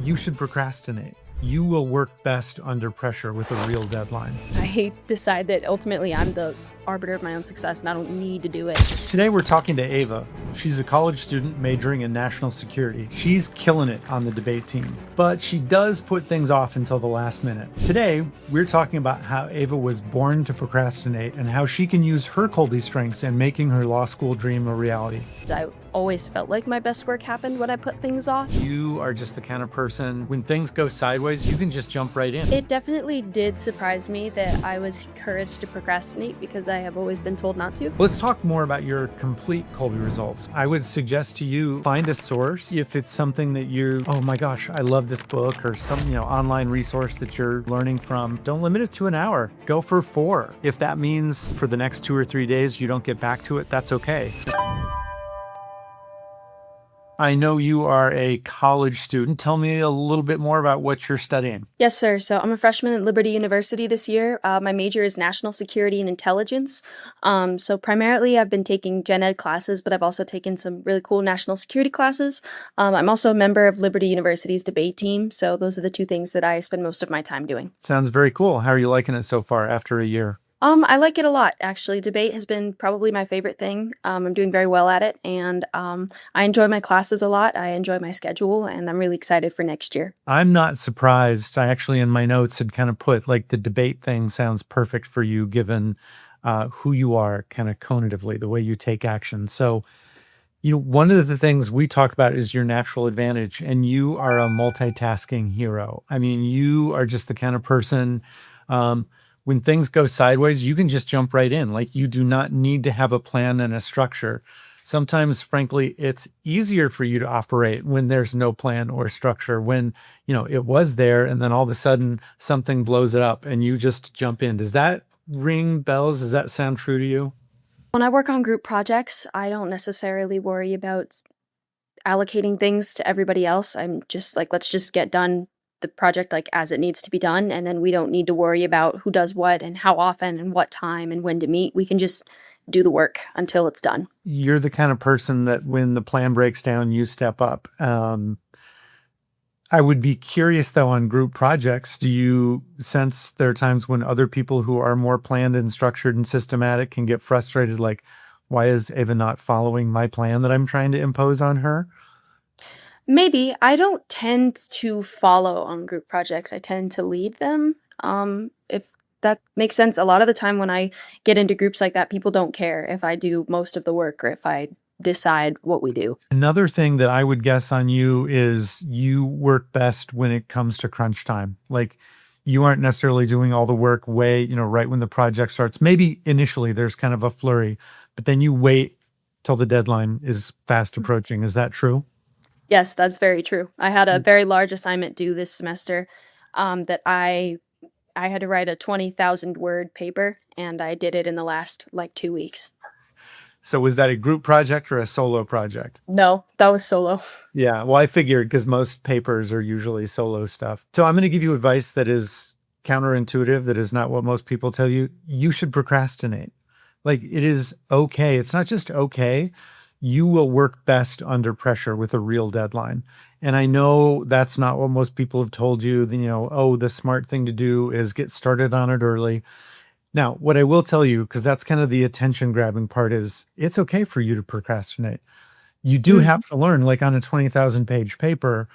You should procrastinate. You will work best under pressure with a real deadline. I decide that ultimately I'm the arbiter of my own success and I don't need to do it. Today we're talking to Ava. She's a college student majoring in national security. She's killing it on the debate team, but she does put things off until the last minute. Today, we're talking about how Ava was born to procrastinate and how she can use her Kolbe strengths in making her law school dream a reality. I always felt like my best work happened when I put things off. You are just the kind of person, when things go sideways, you can just jump right in. It definitely did surprise me that I was encouraged to procrastinate because I have always been told not to. Let's talk more about your complete Kolbe results. I would suggest to you, find a source. If it's something that you, oh my gosh, I love this book, or some, online resource that you're learning from, don't limit it to an hour. Go for 4. If that means for the next 2 or 3 days you don't get back to it, that's okay. I know you are a college student. Tell me a little bit more about what you're studying. Yes, sir. So I'm a freshman at Liberty University this year. My major is national security and intelligence. So primarily I've been taking gen ed classes, but I've also taken some really cool national security classes. I'm also a member of Liberty University's debate team. So those are the 2 things that I spend most of my time doing. Sounds very cool. How are you liking it so far after a year? I like it a lot, actually. Debate has been probably my favorite thing. I'm doing very well at it, and I enjoy my classes a lot. I enjoy my schedule, and I'm really excited for next year. I'm not surprised. I actually, in my notes, had kind of put like the debate thing sounds perfect for you given who you are kind of cognitively, the way you take action. So, one of the things we talk about is your natural advantage, and you are a multitasking hero. I mean, you are just the kind of person, when things go sideways, you can just jump right in. Like, you do not need to have a plan and a structure. Sometimes, frankly, it's easier for you to operate when there's no plan or structure, when, it was there and then all of a sudden something blows it up and you just jump in. Does that ring bells? Does that sound true to you? When I work on group projects, I don't necessarily worry about allocating things to everybody else. I'm just like, let's just get done the project like as it needs to be done, and then we don't need to worry about who does what and how often and what time and when to meet. We can just do the work until it's done. You're the kind of person that when the plan breaks down, you step up. I would be curious though, on group projects, do you sense there are times when other people who are more planned and structured and systematic can get frustrated, like, why is Ava not following my plan that I'm trying to impose on her? Maybe. I don't tend to follow on group projects. I tend to lead them. If that makes sense. A lot of the time when I get into groups like that, people don't care if I do most of the work or if I decide what we do. Another thing that I would guess on you is you work best when it comes to crunch time. Like, you aren't necessarily doing all the work right when the project starts. Maybe initially there's kind of a flurry, but then you wait till the deadline is fast approaching. Is that true? Yes, that's very true. I had a very large assignment due this semester that I had to write a 20,000 word paper, and I did it in the last 2 weeks. So was that a group project or a solo project? No, that was solo. Yeah, well, I figured because most papers are usually solo stuff. So I'm going to give you advice that is counterintuitive, that is not what most people tell you. You should procrastinate. Like, it is okay. It's not just okay. You will work best under pressure with a real deadline. And I know that's not what most people have told you. The smart thing to do is get started on it early. Now, what I will tell you, because that's kind of the attention grabbing part, is it's okay for you to procrastinate. You do have to learn, like on a 20,000 page paper,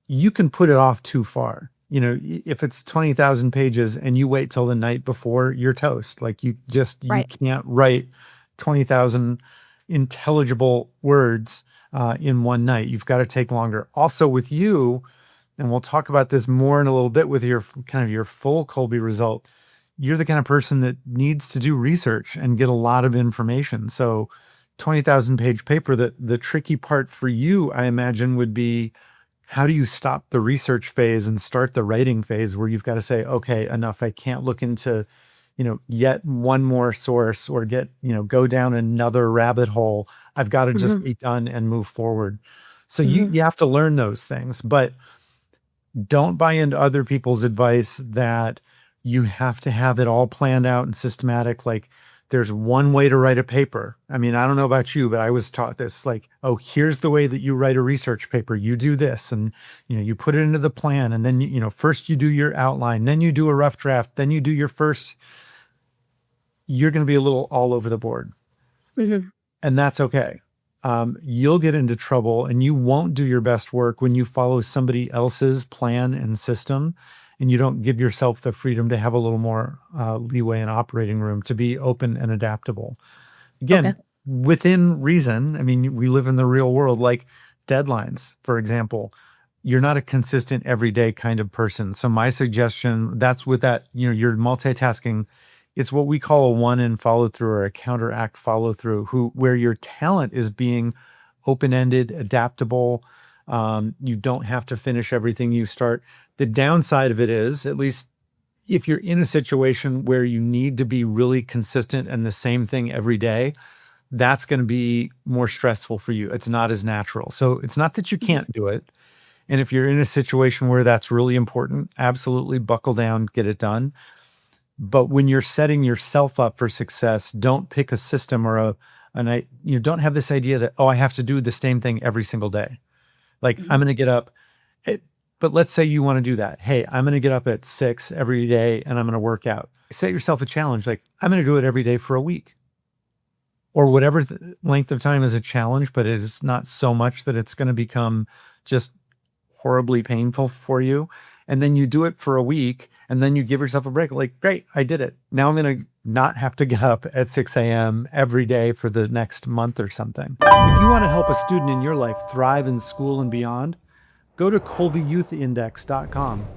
you can put it off too far. If it's 20,000 pages and you wait till the night before, you're toast. Like, you can't write 20,000 intelligible words in one night. You've got to take longer. Also with you, and we'll talk about this more in a little bit with your full Kolbe result, you're the kind of person that needs to do research and get a lot of information. So 20,000 page paper, the tricky part for you, I imagine, would be, how do you stop the research phase and start the writing phase where you've got to say, okay, enough. I can't look into yet one more source or go down another rabbit hole. I've got to just be done and move forward. So you have to learn those things, but don't buy into other people's advice that you have to have it all planned out and systematic. Like, There's one way to write a paper. I mean, I don't know about you, but I was taught this, like, oh, here's the way that you write a research paper. You do this, and you put it into the plan, and then first you do your outline, then you do a rough draft, then you do your first. You're going to be a little all over the board, and that's okay. You'll get into trouble, and you won't do your best work when you follow somebody else's plan and system, and you don't give yourself the freedom to have a little more leeway and operating room to be open and adaptable. Again, within reason. I mean, we live in the real world, like deadlines, for example. You're not a consistent everyday kind of person. So my suggestion, that's with that, you're multitasking. It's what we call a one-in follow-through or a counteract follow-through, where your talent is being open-ended, adaptable. You don't have to finish everything you start. The downside of it is, at least if you're in a situation where you need to be really consistent and the same thing every day, that's going to be more stressful for you. It's not as natural. So it's not that you can't do it. And if you're in a situation where that's really important, absolutely buckle down, get it done. But when you're setting yourself up for success, don't pick a system or don't have this idea that, oh, I have to do the same thing every single day. Like I'm going to get up. But let's say you want to do that. Hey, I'm going to get up at 6 every day and I'm going to work out. Set yourself a challenge. Like I'm going to do it every day for a week or whatever length of time is a challenge, but it is not so much that it's going to become just horribly painful for you. And then you do it for a week and then you give yourself a break. Like, great, I did it. Now I'm going to not have to get up at 6 a.m. every day for the next month or something. If you want to help a student in your life thrive in school and beyond, go to kolbeyouthindex.com.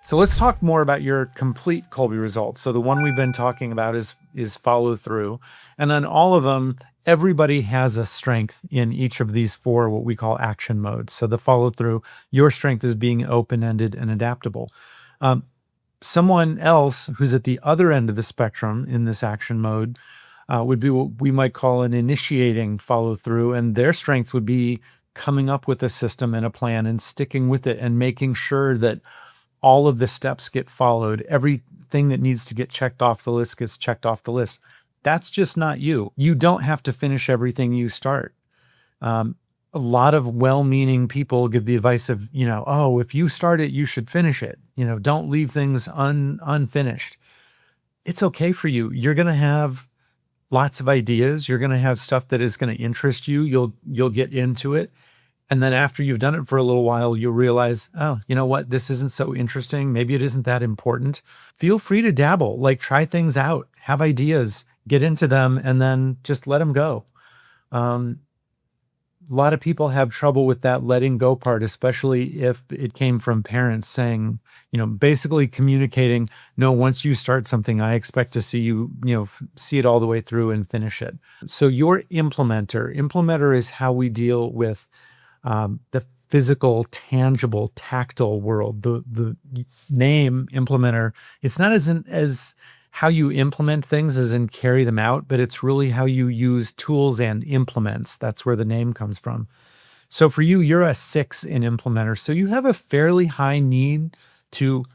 So let's talk more about your complete Kolbe results. So the one we've been talking about is follow through. And on all of them, everybody has a strength in each of these 4, what we call action modes. So the follow through, your strength is being open-ended and adaptable. Someone else who's at the other end of the spectrum in this action mode would be what we might call an initiating follow through. And their strength would be coming up with a system and a plan and sticking with it and making sure that all of the steps get followed. Everything that needs to get checked off the list gets checked off the list. That's just not you. You don't have to finish everything you start. A lot of well-meaning people give the advice of, oh, if you start it, you should finish it. Don't leave things unfinished. It's okay for you. You're going to have lots of ideas. You're going to have stuff that is going to interest you. You'll get into it. And then after you've done it for a little while, you'll realize, oh, you know what? This isn't so interesting. Maybe it isn't that important. Feel free to dabble, like try things out, have ideas, get into them, and then just let them go. A lot of people have trouble with that letting go part, especially if it came from parents saying, basically communicating, no, once you start something, I expect to see you, see it all the way through and finish it. So your implementer is how we deal with the physical, tangible, tactile world. The name implementer, it's not as how you implement things as in carry them out, but it's really how you use tools and implements. That's where the name comes from. So for you, you're a 6 in implementer. So you have a fairly high need to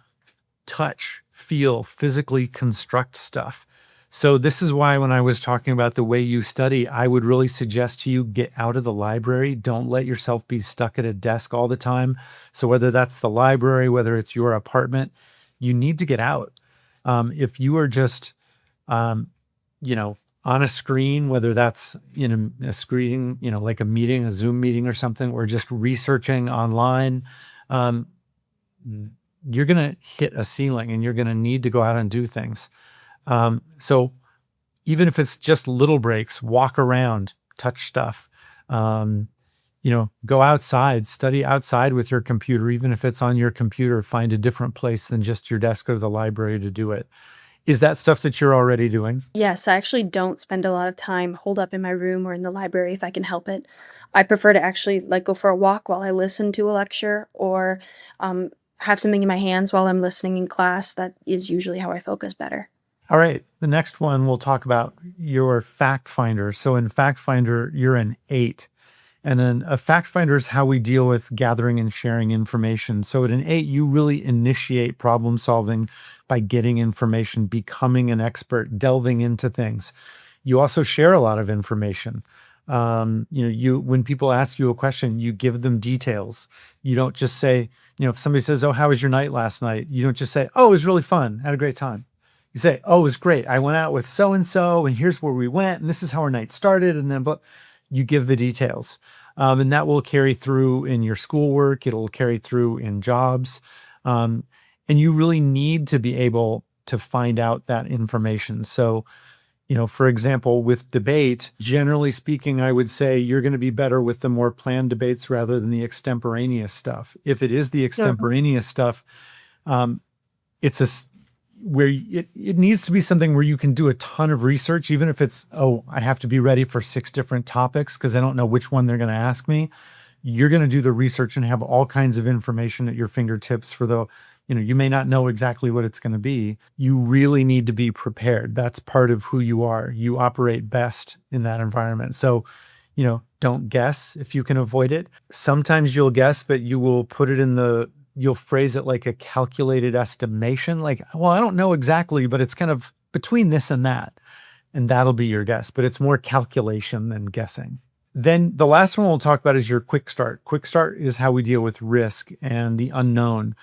touch, feel, physically construct stuff. So this is why when I was talking about the way you study, I would really suggest to you get out of the library. Don't let yourself be stuck at a desk all the time. So whether that's the library, whether it's your apartment, you need to get out. If you are just, on a screen, whether that's in a screen, like a meeting, a Zoom meeting or something, or just researching online, you're going to hit a ceiling and you're going to need to go out and do things. So even if it's just little breaks, walk around, touch stuff, go outside, study outside with your computer. Even if it's on your computer, find a different place than just your desk or the library to do it. Is that stuff that you're already doing? Yes, I actually don't spend a lot of time holed up in my room or in the library if I can help it. I prefer to actually go for a walk while I listen to a lecture or have something in my hands while I'm listening in class. That is usually how I focus better. All right. The next one we'll talk about your fact finder. So in fact finder, you're an 8. And then a fact finder is how we deal with gathering and sharing information. So at an 8, you really initiate problem solving by getting information, becoming an expert, delving into things. You also share a lot of information. You when people ask you a question, you give them details. You don't just say, if somebody says, "Oh, how was your night last night?" You don't just say, "Oh, it was really fun. Had a great time." You say, "Oh, it was great. I went out with so and so, and here's where we went, and this is how our night started." And then, but you give the details, and that will carry through in your schoolwork. It'll carry through in jobs, um, and you really need to be able to find out that information. So, for example, with debate, generally speaking, I would say you're going to be better with the more planned debates rather than the extemporaneous stuff. If it is the extemporaneous stuff, it's where it needs to be something where you can do a ton of research, even if it's, oh, I have to be ready for 6 different topics because I don't know which one they're going to ask me. You're going to do the research and have all kinds of information at your fingertips for you may not know exactly what it's going to be. You really need to be prepared. That's part of who you are. You operate best in that environment. So, don't guess if you can avoid it. Sometimes you'll guess, but you will put it you'll phrase it like a calculated estimation. Like, well, I don't know exactly, but it's kind of between this and that. And that'll be your guess, but it's more calculation than guessing. Then the last one we'll talk about is your quick start. Quick start is how we deal with risk and the unknown.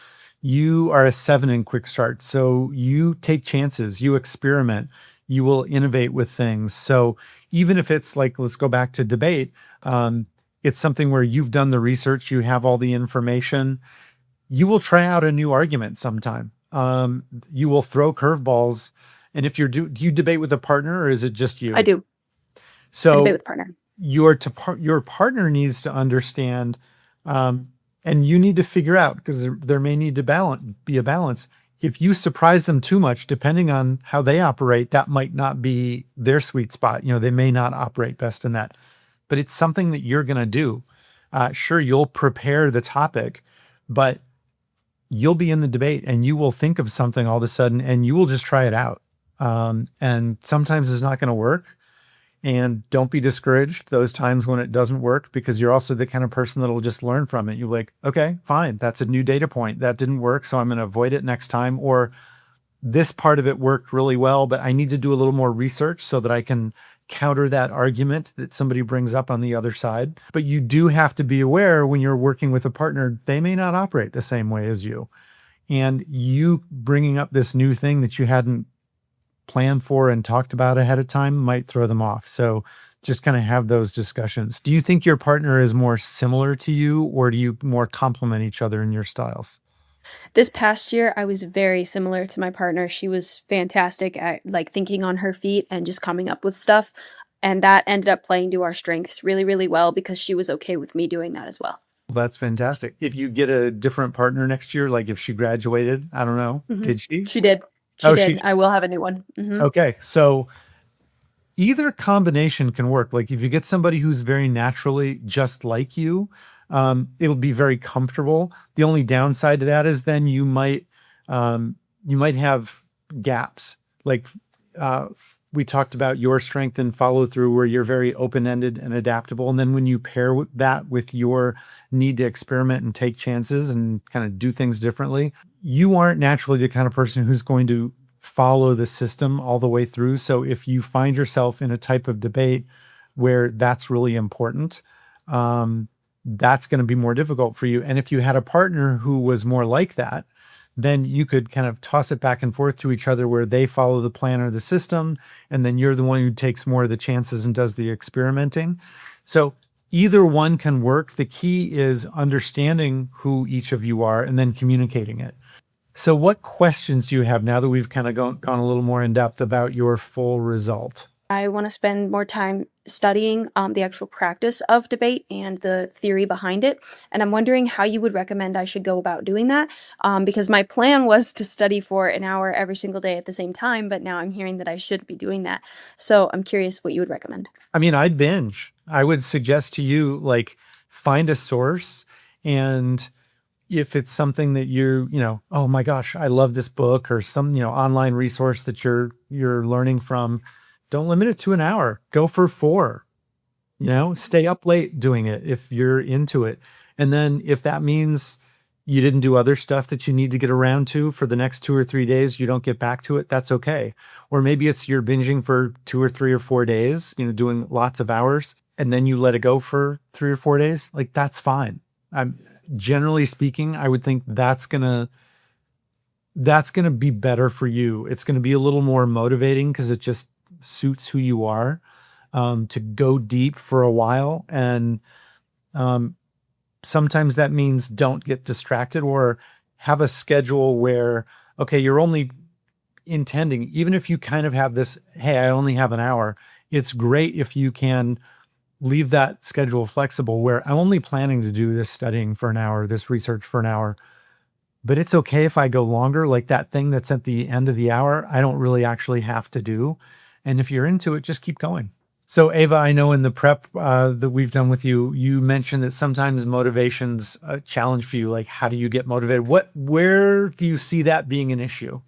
You are a 7 in quick start. So you take chances, you experiment, you will innovate with things. So even if it's like, let's go back to debate, it's something where you've done the research, you have all the information, you will try out a new argument sometime. You will throw curveballs. And if do you debate with a partner or is it just you? I do. I So debate with a partner. your partner needs to understand, and you need to figure out, because there may need to be a balance. If you surprise them too much, depending on how they operate, that might not be their sweet spot. They may not operate best in that, but it's something that you're going to do. Sure, you'll prepare the topic, but you'll be in the debate and you will think of something all of a sudden and you will just try it out. And sometimes it's not going to work. And don't be discouraged those times when it doesn't work, because you're also the kind of person that will just learn from it. You're like, okay, fine. That's a new data point. That didn't work. So I'm going to avoid it next time. Or this part of it worked really well, but I need to do a little more research so that I can counter that argument that somebody brings up on the other side. But you do have to be aware when you're working with a partner, they may not operate the same way as you. And you bringing up this new thing that you hadn't planned for and talked about ahead of time might throw them off. So just kind of have those discussions. Do you think your partner is more similar to you, or do you more complement each other in your styles? This past year, I was very similar to my partner. She was fantastic at like thinking on her feet and just coming up with stuff. And that ended up playing to our strengths really, really well because she was okay with me doing that as well. Well, that's fantastic. If you get a different partner next year, like if she graduated, I don't know, did she? She did. She Oh, did. I will have a new one. okay. So either combination can work. Like if you get somebody who's very naturally just like you, it'll be very comfortable. The only downside to that is then you might have gaps. Like we talked about your strength and follow through, where you're very open-ended and adaptable. And then when you pair that with your need to experiment and take chances and kind of do things differently, you aren't naturally the kind of person who's going to follow the system all the way through. So if you find yourself in a type of debate where that's really important, that's going to be more difficult for you. And if you had a partner who was more like that, then you could kind of toss it back and forth to each other, where they follow the plan or the system, and then you're the one who takes more of the chances and does the experimenting. So either one can work. The key is understanding who each of you are and then communicating it. So what questions do you have now that we've kind of gone a little more in depth about your full result? I want to spend more time studying the actual practice of debate and the theory behind it. And I'm wondering how you would recommend I should go about doing that. Because my plan was to study for an hour every single day at the same time, but now I'm hearing that I shouldn't be doing that. So I'm curious what you would recommend. I mean, I'd binge. I would suggest to you, like, find a source. And if it's something that oh my gosh, I love this book, or some, online resource that you're learning from, don't limit it to an hour. Go for 4. Stay up late doing it if you're into it. And then if that means you didn't do other stuff that you need to get around to for the next 2 or 3 days, you don't get back to it, that's okay. Or maybe it's you're binging for 2 or 3 or 4 days, doing lots of hours, and then you let it go for 3 or 4 days. Like, that's fine. I'm generally speaking, I would think that's gonna be better for you. It's gonna be a little more motivating because it just suits who you are, to go deep for a while. And um, sometimes that means don't get distracted, or have a schedule where, okay, you're only intending, even if you kind of have this, hey, I only have an hour, it's great if you can leave that schedule flexible where I'm only planning to do this studying for an hour, this research for an hour, but it's okay if I go longer. Like that thing that's at the end of the hour, I don't really actually have to do. And if you're into it, just keep going. So, Ava, I know in the prep that we've done with you, you mentioned that sometimes motivation's a challenge for you. Like, how do you get motivated? Where do you see that being an issue?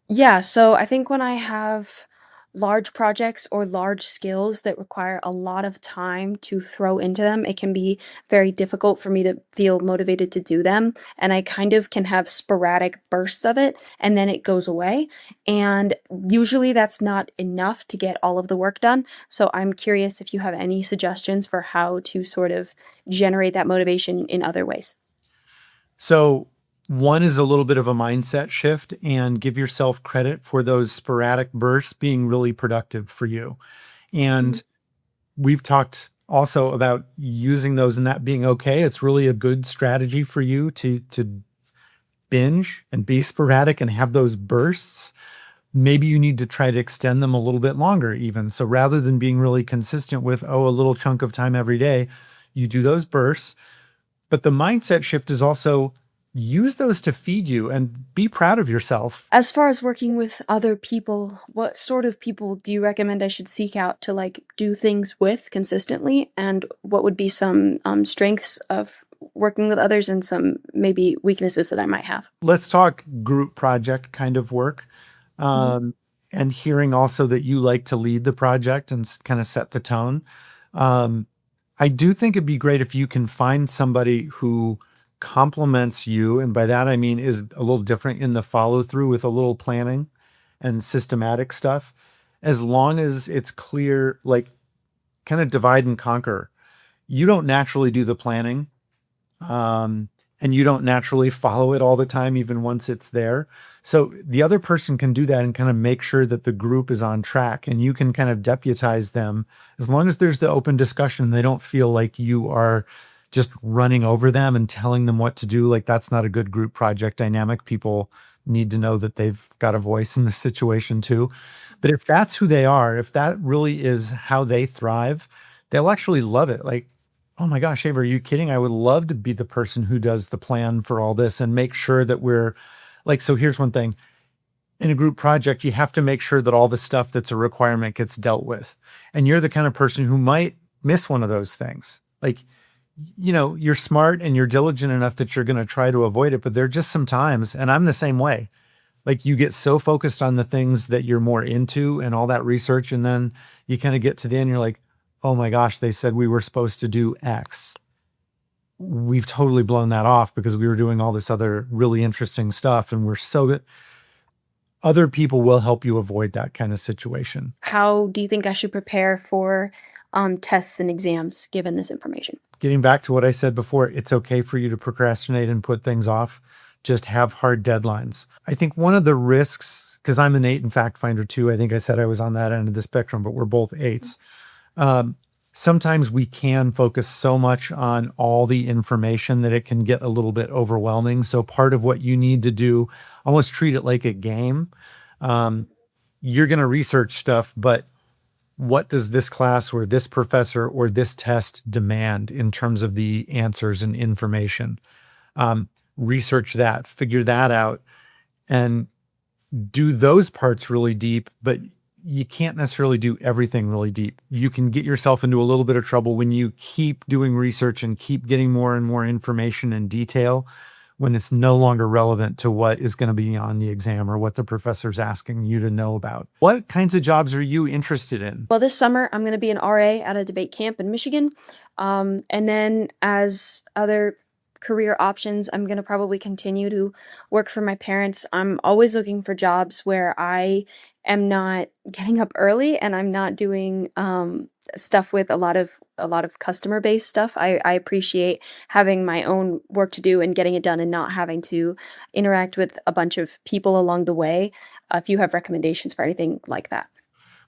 Yeah, so I think when I have large projects or large skills that require a lot of time to throw into them, it can be very difficult for me to feel motivated to do them. And I kind of can have sporadic bursts of it and then it goes away. And usually that's not enough to get all of the work done. So I'm curious if you have any suggestions for how to sort of generate that motivation in other ways. So, one is a little bit of a mindset shift, and give yourself credit for those sporadic bursts being really productive for you. Mhm. And we've talked also about using those and that being okay. It's really a good strategy for you to binge and be sporadic and have those bursts. Maybe you need to try to extend them a little bit longer, even. So rather than being really consistent with, oh, a little chunk of time every day, you do those bursts. But the mindset shift is also use those to feed you and be proud of yourself. As far as working with other people, what sort of people do you recommend I should seek out to like do things with consistently? And what would be some strengths of working with others and some maybe weaknesses that I might have? Let's talk group project kind of work. Mhm. Um, and hearing also that you like to lead the project and kind of set the tone. Um, I do think it'd be great if you can find somebody who complements you. And by that, I mean, is a little different in the follow through with a little planning and systematic stuff. As long as it's clear, like kind of divide and conquer. You don't naturally do the planning, um, and you don't naturally follow it all the time, even once it's there. So the other person can do that and kind of make sure that the group is on track, and you can kind of deputize them as long as there's the open discussion. They don't feel like you are just running over them and telling them what to do. Like, that's not a good group project dynamic. People need to know that they've got a voice in the situation too. But if that's who they are, if that really is how they thrive, they'll actually love it. Like, oh my gosh, Ava, are you kidding? I would love to be the person who does the plan for all this and make sure that we're like, so here's one thing. In a group project, you have to make sure that all the stuff that's a requirement gets dealt with. And you're the kind of person who might miss one of those things. Like, you're smart and you're diligent enough that you're going to try to avoid it, but there are just some times, and I'm the same way. Like, you get so focused on the things that you're more into and all that research, and then you kind of get to the end, you're like, oh my gosh, they said we were supposed to do X. We've totally blown that off because we were doing all this other really interesting stuff, and we're so good. Other people will help you avoid that kind of situation. How do you think I should prepare for tests and exams given this information? Getting back to what I said before, it's okay for you to procrastinate and put things off. Just have hard deadlines. I think one of the risks, because I'm an 8 in Fact Finder too, I think I said I was on that end of the spectrum, but we're both 8s. Um, Sometimes we can focus so much on all the information that it can get a little bit overwhelming. So part of what you need to do, almost treat it like a game. Um, you're going to research stuff, but what does this class or this professor or this test demand in terms of the answers and information? Research that, figure that out, and do those parts really deep, but you can't necessarily do everything really deep. You can get yourself into a little bit of trouble when you keep doing research and keep getting more and more information and detail when it's no longer relevant to what is going to be on the exam or what the professor's asking you to know about. What kinds of jobs are you interested in? Well, this summer I'm going to be an RA at a debate camp in Michigan. And then as other career options, I'm going to probably continue to work for my parents. I'm always looking for jobs where I am not getting up early and I'm not doing stuff with a lot of customer based stuff. I appreciate having my own work to do and getting it done and not having to interact with a bunch of people along the way. If you have recommendations for anything like that.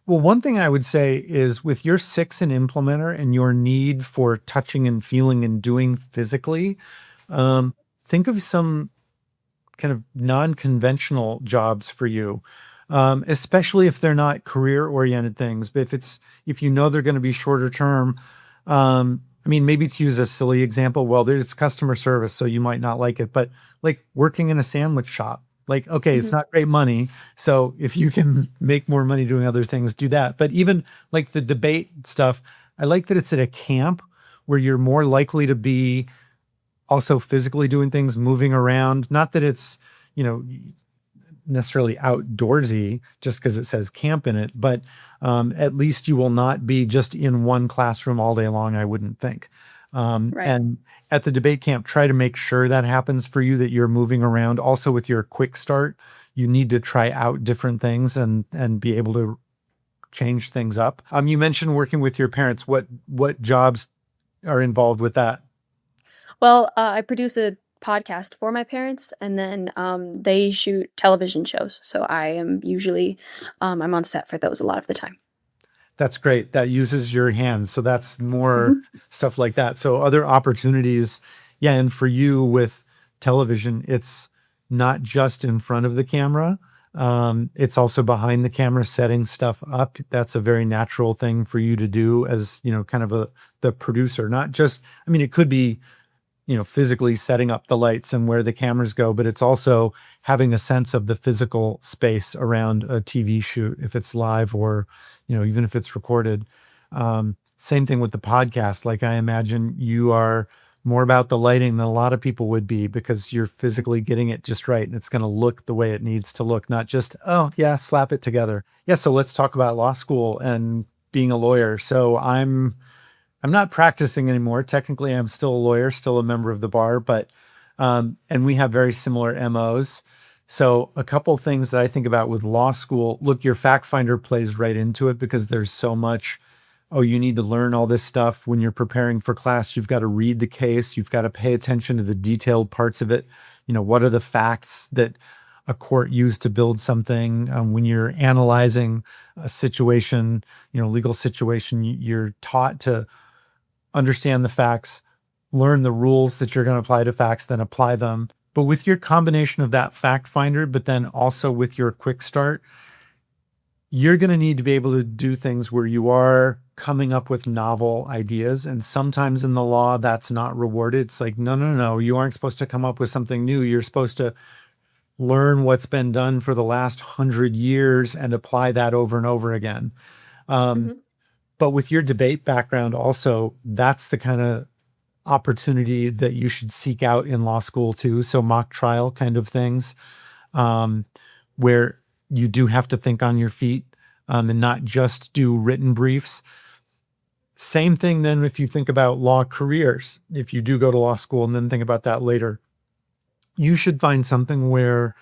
Well, one thing I would say is with your 6 in Implementer and your need for touching and feeling and doing physically, think of some kind of non-conventional jobs for you, especially if they're not career-oriented things. But if you know they're going to be shorter term, I mean, maybe to use a silly example, well, there's customer service, so you might not like it, but like working in a sandwich shop, like, okay, it's Mhm. not great money. So if you can make more money doing other things, do that. But even like the debate stuff, I like that it's at a camp where you're more likely to be also physically doing things, moving around. Not that it's, you know, necessarily outdoorsy just because it says camp in it, but at least you will not be just in one classroom all day long, I wouldn't think. Right. And at the debate camp, try to make sure that happens for you, that you're moving around. Also with your quick start, you need to try out different things and be able to change things up. You mentioned working with your parents. What jobs are involved with that? Well, I produce a podcast for my parents, and then they shoot television shows. So I am usually I'm on set for those a lot of the time. That's great. That uses your hands. So that's more Mhm. stuff like that. So other opportunities. Yeah. And for you with television, it's not just in front of the camera. It's also behind the camera setting stuff up. That's a very natural thing for you to do as, kind of the producer, not just, I mean, it could be, physically setting up the lights and where the cameras go, but it's also having a sense of the physical space around a TV shoot, if it's live or, even if it's recorded. Same thing with the podcast. Like I imagine you are more about the lighting than a lot of people would be because you're physically getting it just right and it's going to look the way it needs to look, not just, oh, yeah, slap it together. Yeah, so let's talk about law school and being a lawyer. So I'm not practicing anymore. Technically, I'm still a lawyer, still a member of the bar, but and we have very similar MOs. So a couple things that I think about with law school, look, your fact finder plays right into it because there's so much, oh, you need to learn all this stuff when you're preparing for class. You've got to read the case, you've got to pay attention to the detailed parts of it. What are the facts that a court used to build something? When you're analyzing a situation, legal situation, you're taught to understand the facts, learn the rules that you're going to apply to facts, then apply them. But with your combination of that fact finder, but then also with your quick start, you're going to need to be able to do things where you are coming up with novel ideas. And sometimes in the law, that's not rewarded. It's like, no, no, no, you aren't supposed to come up with something new. You're supposed to learn what's been done for the last 100 years and apply that over and over again. Um, Mhm. but with your debate background, also, that's the kind of opportunity that you should seek out in law school too. So mock trial kind of things, um, where you do have to think on your feet, and not just do written briefs. Same thing then if you think about law careers, if you do go to law school and then think about that later, you should find something where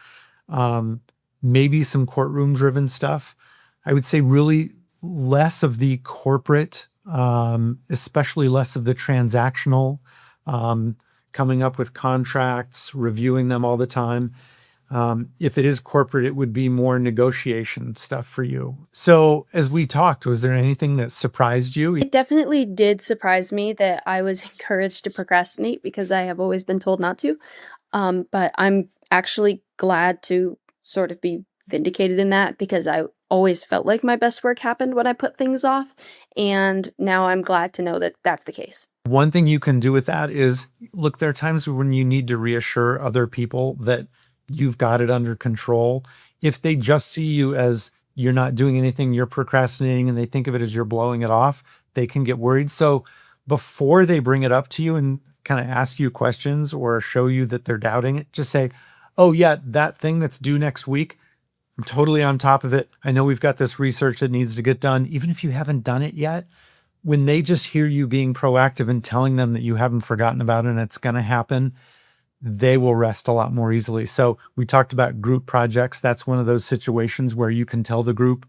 um, maybe some courtroom driven stuff. I would say really less of the corporate, especially less of the transactional, um, coming up with contracts, reviewing them all the time. If it is corporate, it would be more negotiation stuff for you. So, as we talked, was there anything that surprised you? It definitely did surprise me that I was encouraged to procrastinate because I have always been told not to. But I'm actually glad to sort of be vindicated in that because I always felt like my best work happened when I put things off. And now I'm glad to know that that's the case. One thing you can do with that is look, there are times when you need to reassure other people that you've got it under control. If they just see you as you're not doing anything, you're procrastinating, and they think of it as you're blowing it off, they can get worried. So before they bring it up to you, and kind of ask you questions or show you that they're doubting it, just say, oh, yeah, that thing that's due next week, I'm totally on top of it. I know we've got this research that needs to get done. Even if you haven't done it yet, when they just hear you being proactive and telling them that you haven't forgotten about it and it's going to happen, they will rest a lot more easily. So we talked about group projects. That's one of those situations where you can tell the group,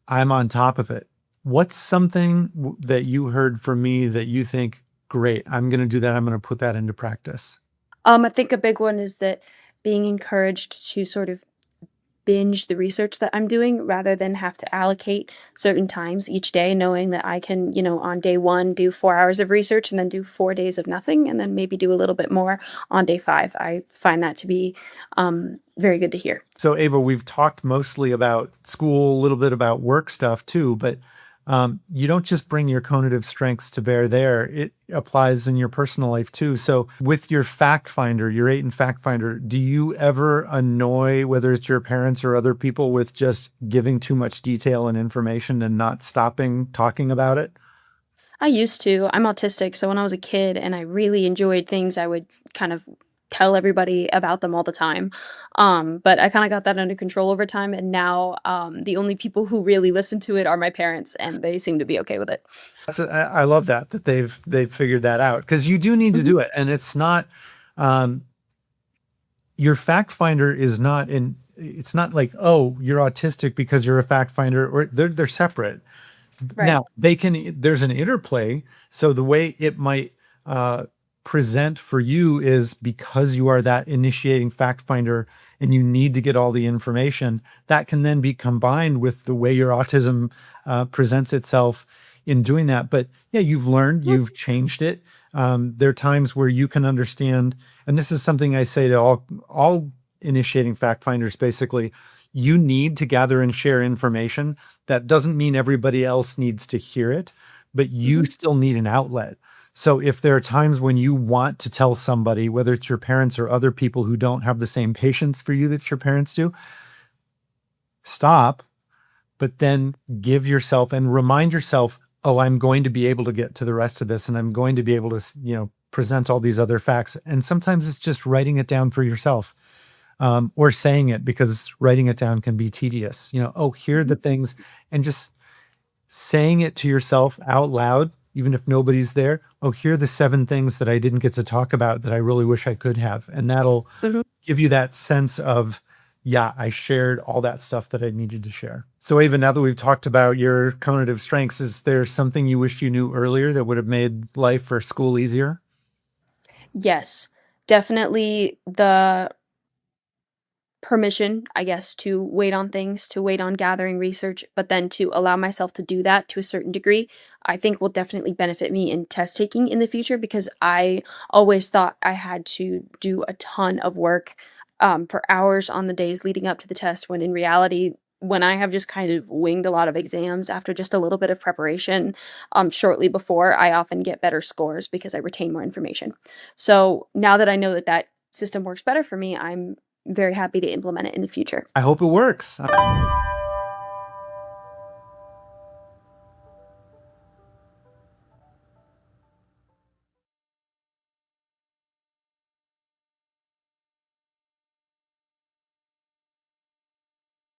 I'm on top of it. What's something that you heard from me that you think, great, I'm going to do that. I'm going to put that into practice? I think a big one is that being encouraged to sort of binge the research that I'm doing rather than have to allocate certain times each day, knowing that I can, on day 1 do 4 hours of research and then do 4 days of nothing and then maybe do a little bit more on day 5. I find that to be very good to hear. So, Ava, we've talked mostly about school, a little bit about work stuff too, but you don't just bring your cognitive strengths to bear there. It applies in your personal life too. So with your fact finder, your 8 and fact finder, do you ever annoy, whether it's your parents or other people, with just giving too much detail and information and not stopping talking about it? I used to. I'm autistic, so when I was a kid and I really enjoyed things, I would kind of tell everybody about them all the time. But I kind of got that under control over time, and now the only people who really listen to it are my parents, and they seem to be okay with it. I love that they've figured that out, because you do need to Mhm. do it, and it's not your fact finder is not in. It's not like, oh, you're autistic because you're a fact finder, or they're separate. Right. Now there's an interplay. So the way it might present for you is, because you are that initiating fact finder and you need to get all the information, that can then be combined with the way your autism presents itself in doing that. But yeah, you've learned, Yeah. you've changed it. There are times where you can understand, and this is something I say to all initiating fact finders, basically, you need to gather and share information. That doesn't mean everybody else needs to hear it, but you Mhm. still need an outlet. So if there are times when you want to tell somebody, whether it's your parents or other people who don't have the same patience for you that your parents do, stop, but then give yourself and remind yourself, oh, I'm going to be able to get to the rest of this and I'm going to be able to, present all these other facts. And sometimes it's just writing it down for yourself, or saying it, because writing it down can be tedious. Oh, here are the Mhm. things, and just saying it to yourself out loud, even if nobody's there. Oh, here are the 7 things that I didn't get to talk about that I really wish I could have. And that'll Mhm. give you that sense of, yeah, I shared all that stuff that I needed to share. So, Ava, now that we've talked about your cognitive strengths, is there something you wish you knew earlier that would have made life or school easier? Yes, definitely the permission, I guess, to wait on things, to wait on gathering research, but then to allow myself to do that to a certain degree, I think will definitely benefit me in test taking in the future, because I always thought I had to do a ton of work for hours on the days leading up to the test, when in reality, when I have just kind of winged a lot of exams after just a little bit of preparation shortly before, I often get better scores because I retain more information. So now that I know that that system works better for me, I'm very happy to implement it in the future. I hope it works.